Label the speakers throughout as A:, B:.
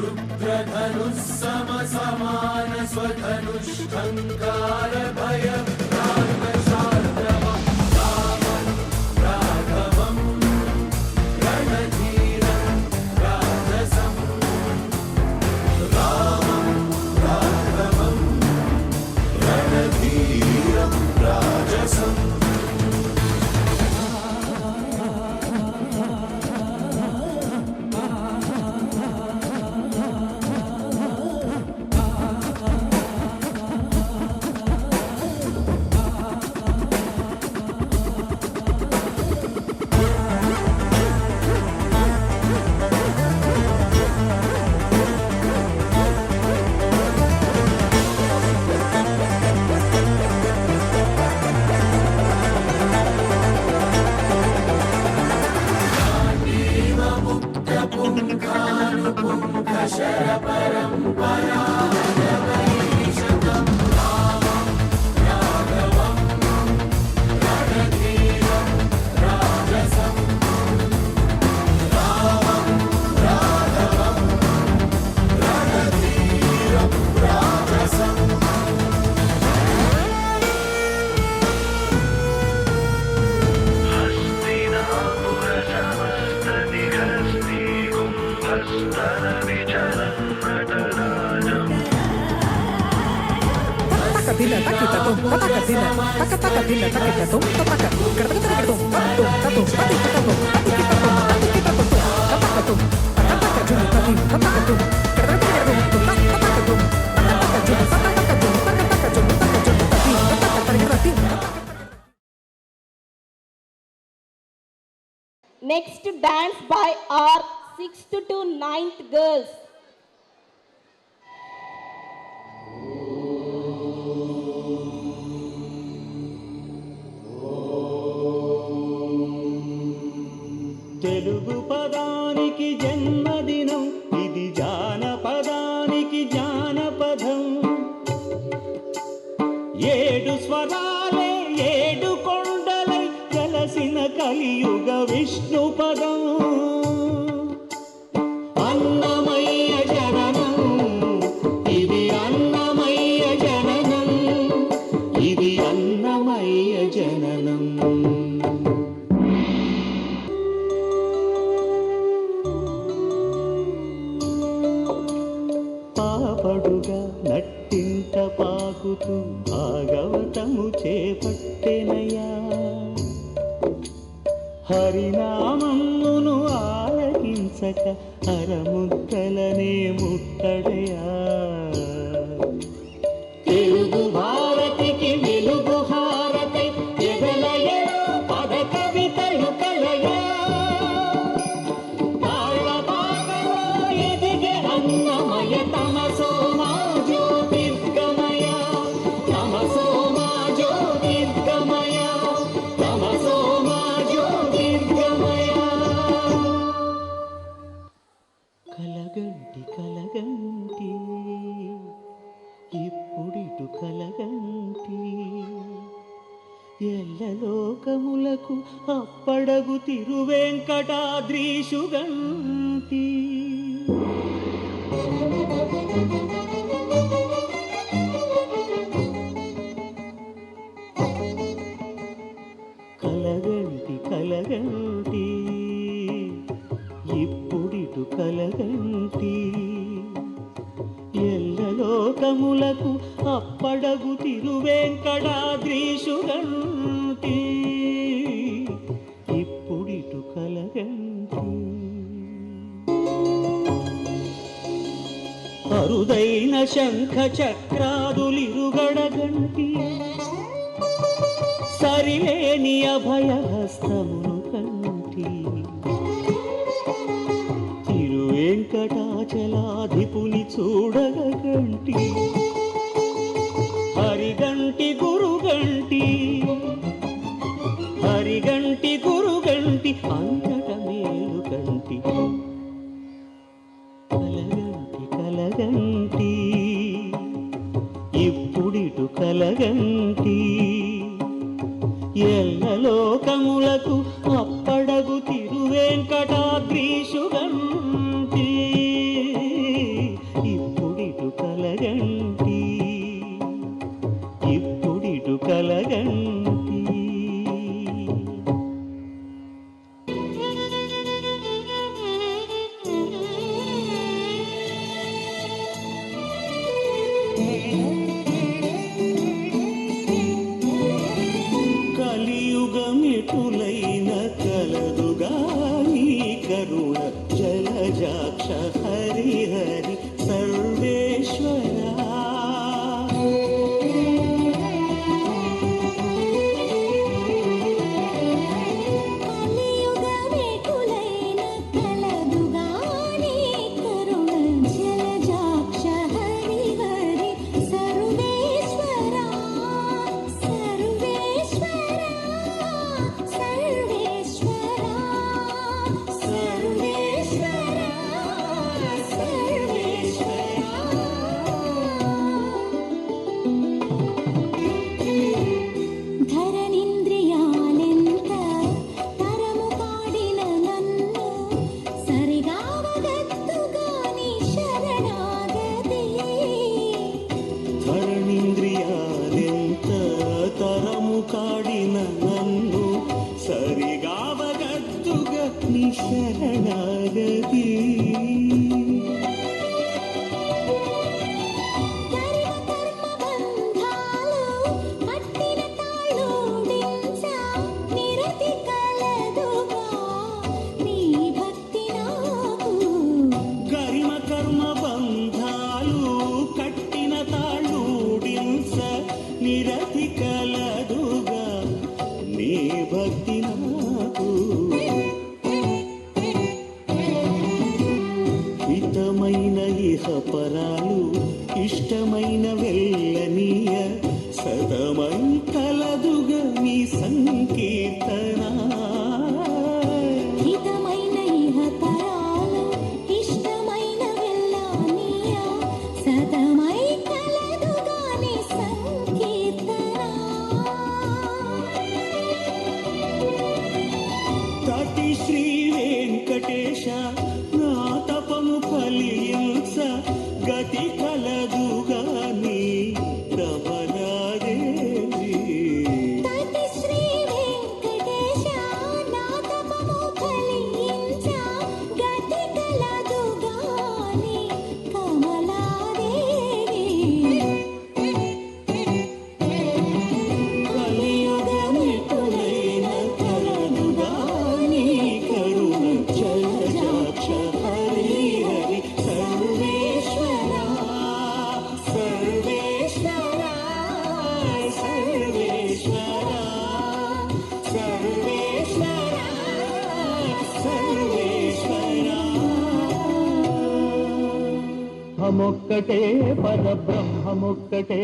A: रुद्रधनुः समसमान स्वधनुष्टङ्कार भयं रागशार्दवं रामं राघवं रणधीरं राजसं रामं राघवं रणधीरं राजसं
B: Next dance by our 6th to 9th girls.
C: Telugu పదానికి జన్మదినం ఇది జానపదానికి జానపదం ఏడు స్వరాలే ఏడు కొండలై కలసిన కలియుగ విష్ణు పదం అన్నమయ్య జననం ఇది అన్నమయ్య జననం ఇది అన్నమయ్య జననం పాపడుగా నట్టింట పాకుతూ భాగవతము చేపట్టెనయ్యా హరినామమును ఆలకించక అరముద్దలనే ముట్టడయా తెలుగు భారతికి వెలుగు హారతై ఎగలయలో పద కవితలు కలయా అన్నమయ తమసో మా జ్యోతిర్గమయ తమసో మా జ్యోతిర్గమయ తమసో మా జ్యోతిర్గమయ కలగంటి కలగంటి ఇప్పుడిటు కలగంటి ఎల్లలోకములకు అప్పడగు తిరువెంకటాద్రీషుగంటి కలగంటి కలగంటి ఇప్పుడిటు కలగంటి ఎల్లలోకములకు అప్పడగు తిరువెంకటాద్రీషుగంటి ఇప్పుడిటు కలగంటి అరుదైన శంఖ చక్రాదులిరుగడగంటి సరిలేని అభయహస్తమును కంటి తిరువెంకటాచలాధిపుని చూడగంటి హరిగంటి గురుగంటి హరిగంటి గురుగంటి అంతట మేలు కంటి కలగంటి కలగంటి ఇప్పుడిటు కలగంటి ఎల్లలోకములకు అప్పడగు తిరువెంకటాద్రీషుగంటి కలగంటి ఇప్పుడిటు కలగంటి కలియుగమిటులైన కలదుగా నీ కరుణ జలజాక్ష హరి హరి సర్వేశ్వరా
D: కలియుగమేకులైన కలదుగా నీ కరుణ జలజాక్ష హరి హరి సర్వేశ్వరా సర్వేశ్వరా సర్వేశ్వరా సర్వేశ్వరా ధరణింద్రియాలెంత తరము కాడిన నన్ను సరిగావగత్తుగా నీ శరణాగతి
C: ధరణింద్రియాలెంత తరము కాడిన నన్ను సరిగావగత్తుగా నీ శరణాగతి
D: కర్మ బంధాలు కట్టిన తాళూడించ నిరతి కలదుగా నీ భక్తి నాకు
C: హితమైన ఇహపరాలు ఇష్టమైన వెళ్ళనీయ సతమై కలదుగా నీ సంకీర్తన
D: హితమైన ఇహపరాలు ఇష్టమైన వెళ్ళనీయ సతమై కలదుగా నీ సంకీర్తన
C: తటి శ్రీ వెంకటేశ నా తపము ఫలించ గతి కలదుగా నీ రమణాదేవి
D: తటి శ్రీ వెంకటేశ నా తపము ఫలించ గతి కలదుగా నీ కమలాదేవి
C: కలియుగమిటులైన కలదుగా నీ కరుణ జలజాక్ష హరి హరి సర్వేశ్వరా సర్వేశ్వరా సర్వేశ్వరా సర్వేశ్వరా సర్వేశ్వరా హమొక్కటే పరబ్రహ్మమొక్కటే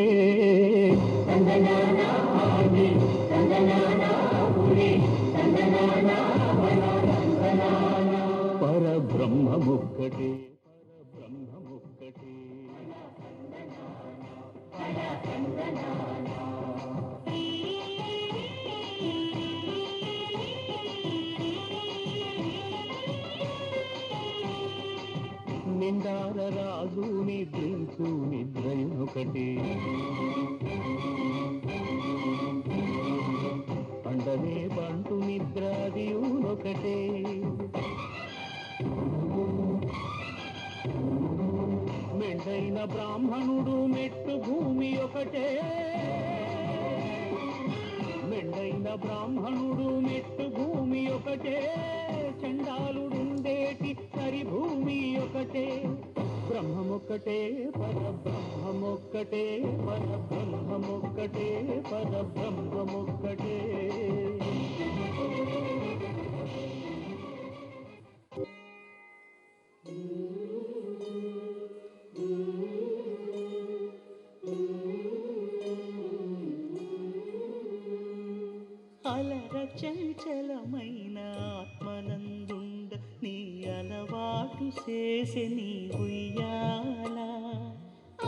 C: పరబ్రహ్మమొక్కటే పరబ్రహ్మమొక్కటే నిండార రాజు నిద్రించు నిద్రయునొకటి అండనే బంటు నిద్రాదియునొకటే మెండైన బ్రాహ్మణుడు మెట్టు భూమి ఒకటే మెండైన బ్రాహ్మణుడు మెట్టు భూమి ఒకటే చండాలుడుండేటి సరి భూమి ఒకటే బ్రహ్మమొక్కటే పరబ్రహ్మమొక్కటే పరబ్రహ్మమొక్కటే పరబ్రహ్మమొక్కటే అలర చంచలమైన ఆత్మనందుండ నీ అలవాటు చేసే నీ ఉయ్యాల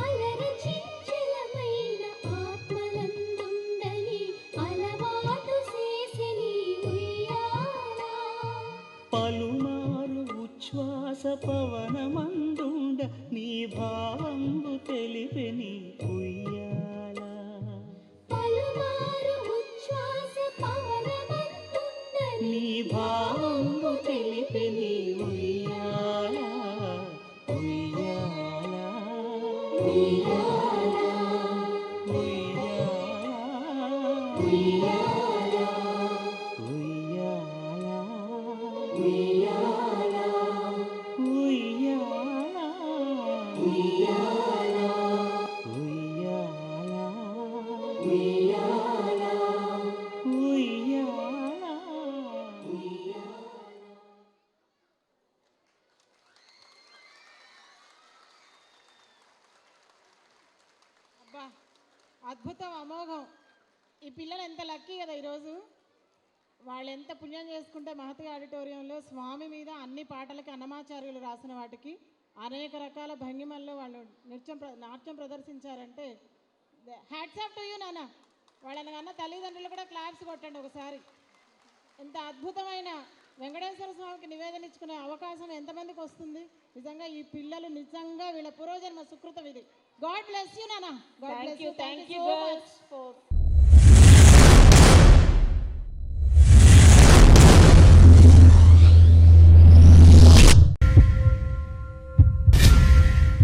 D: అలర చంచలమైన ఆత్మలందుండని అలవాటు చేసెని ఉయ్యాల
C: పలుమారు ఉచ్ఛ్వాస పవనమందుండ నీ భావంబు తెలిపే నీ ఉయ్యాల
D: పలుమారు ఉచ్ఛ్వాస పవనమందుండని
C: నీ భావంబు తెలిపే నీ ఉయ్యాల ఉయ్యాల ఉయ్యాల ఉయ్యాల ఉయ్యాల ఉయ్యాల ఉయ్యాల ఉయ్యాల ఉయ్యాల
E: అబ్బా అద్భుతం, అమోఘం. ఈ పిల్లలు ఎంత లక్కీ కదా ఈరోజు. వాళ్ళు ఎంత పుణ్యం చేసుకుంటే మహతి ఆడిటోరియంలో స్వామి మీద అన్ని పాటలకి అన్నమాచార్యులు రాసిన వాటికి అనేక రకాల భంగిమల్లో వాళ్ళు నాట్యం ప్రదర్శించారంటే హ్యాట్స్ ఆఫ్ టు యూ నాన్న. వాళ్ళని కన్నా తల్లిదండ్రులు కూడా క్లాప్స్ కొట్టండి ఒకసారి. ఎంత అద్భుతమైన వెంకటేశ్వర స్వామికి నివేదన ఇచ్చుకునే అవకాశం ఎంతమందికి వస్తుంది. నిజంగా ఈ పిల్లలు నిజంగా వీళ్ళ పూర్వజన్మ సుకృతం ఇది. గాడ్ బ్లెస్ యూ నాన్న. God bless you.
B: Thank you girls for